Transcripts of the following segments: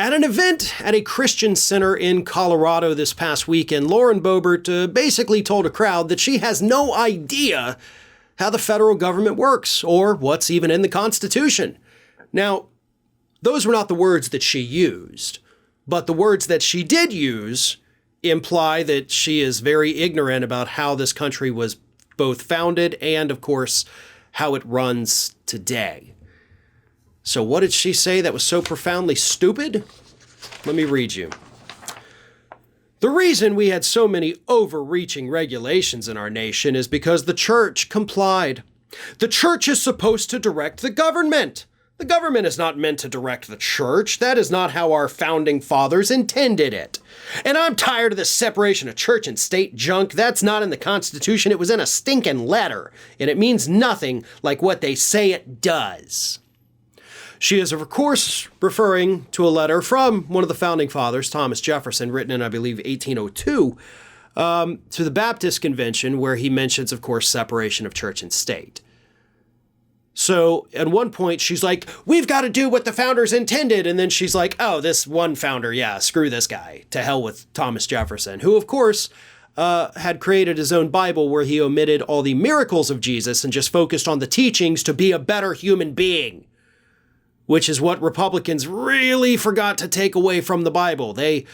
At an event at a Christian center in Colorado this past weekend, Lauren Boebert basically told a crowd that she has no idea how the federal government works or what's even in the Constitution. Now, those were not the words that she used, but the words that she did use imply that she is very ignorant about how this country was both founded and, of course, how it runs today. So what did she say that was so profoundly stupid? Let me read you. The reason we had so many overreaching regulations in our nation is because the church complied. The church is supposed to direct the government. The government is not meant to direct the church. That is not how our founding fathers intended it. And I'm tired of this separation of church and state junk. That's not in the Constitution. It was in a stinking letter, and it means nothing like what they say it does. She is, of course, referring to a letter from one of the founding fathers, Thomas Jefferson, written in, I believe, 1802, to the Baptist Convention, where he mentions, of course, separation of church and state. So at one point, she's like, we've got to do what the founders intended. And then she's like, oh, this one founder, yeah, screw this guy. To hell with Thomas Jefferson, who, of course, had created his own Bible where he omitted all the miracles of Jesus and just focused on the teachings to be a better human being, which is what Republicans really forgot to take away from the Bible. They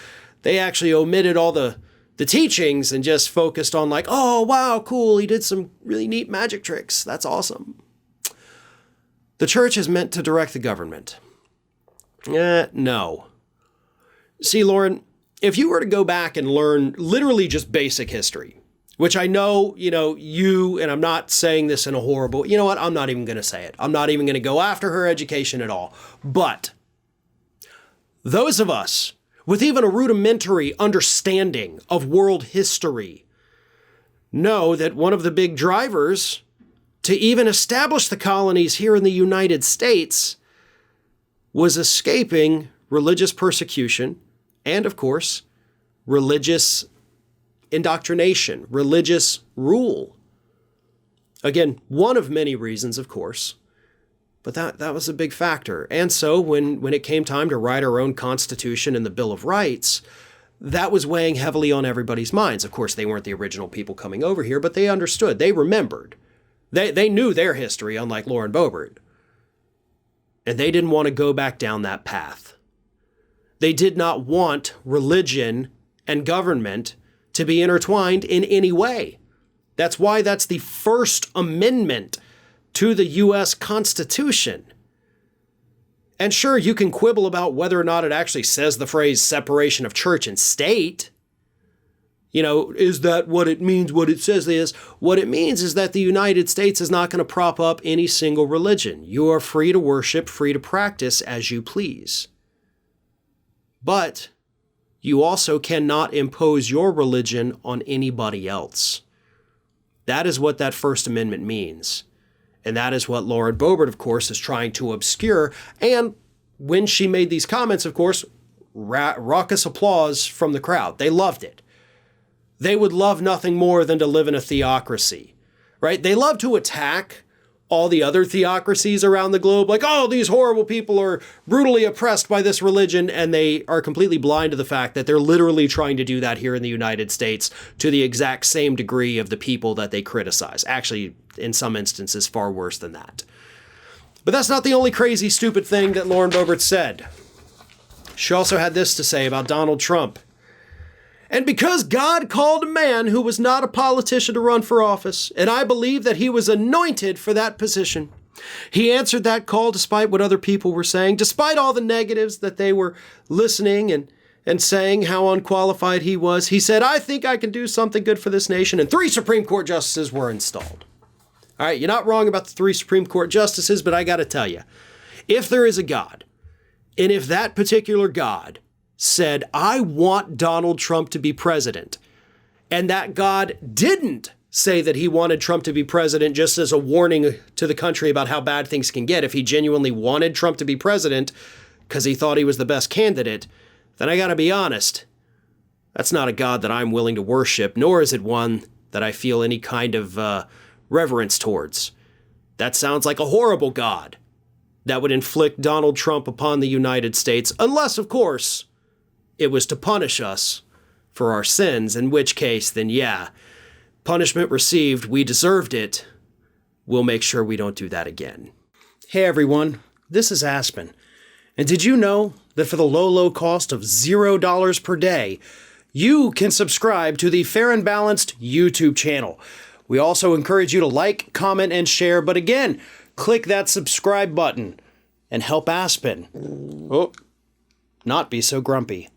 actually omitted all the teachings and just focused on like, oh, wow, cool, he did some really neat magic tricks. That's awesome. The church is meant to direct the government. No. See, Lauren, if you were to go back and learn literally just basic history, which I know, you, and I'm not saying this in a horrible, you know what? I'm not even going to say it. I'm not even going to go after her education at all. But those of us with even a rudimentary understanding of world history know that one of the big drivers to even establish the colonies here in the United States was escaping religious persecution and, of course, religious indoctrination, religious rule. Again, one of many reasons, of course, but that was a big factor. And so when it came time to write our own Constitution and the Bill of Rights, that was weighing heavily on everybody's minds. Of course, they weren't the original people coming over here, but they understood. They remembered. They knew their history, unlike Lauren Boebert. And they didn't want to go back down that path. They did not want religion and government to be intertwined in any way. That's why that's the First Amendment to the U.S. Constitution. And sure, you can quibble about whether or not it actually says the phrase separation of church and state. Is that what it means? What it says is, what it means is that the United States is not going to prop up any single religion. You are free to worship, free to practice as you please. But you also cannot impose your religion on anybody else. That is what that First Amendment means. And that is what Lauren Boebert, of course, is trying to obscure. And when she made these comments, of course, raucous applause from the crowd. They loved it. They would love nothing more than to live in a theocracy, right? They love to attack all the other theocracies around the globe, like, oh, these horrible people are brutally oppressed by this religion, and they are completely blind to the fact that they're literally trying to do that here in the United States to the exact same degree of the people that they criticize. Actually, in some instances, far worse than that. But that's not the only crazy, stupid thing that Lauren Boebert said. She also had this to say about Donald Trump. And because God called a man who was not a politician to run for office, and I believe that he was anointed for that position, he answered that call despite what other people were saying, despite all the negatives that they were listening and saying how unqualified he was. He said, I think I can do something good for this nation, and 3 Supreme Court justices were installed. All right, you're not wrong about the 3 Supreme Court justices, but I got to tell you, if there is a God, and if that particular God said, I want Donald Trump to be president, and that God didn't say that he wanted Trump to be president just as a warning to the country about how bad things can get, if he genuinely wanted Trump to be president because he thought he was the best candidate, then I got to be honest, that's not a God that I'm willing to worship, nor is it one that I feel any kind of reverence towards. That sounds like a horrible God. that would inflict Donald Trump upon the United States, unless, of course, it was to punish us for our sins, in which case, then yeah, punishment received, we deserved it. We'll make sure we don't do that again. Hey everyone, this is Aspen. And did you know that for the low cost of $0 per day, you can subscribe to the Fair and Balanced YouTube channel? We also encourage you to like, comment, and share, but again, click that subscribe button and help Aspen not be so grumpy.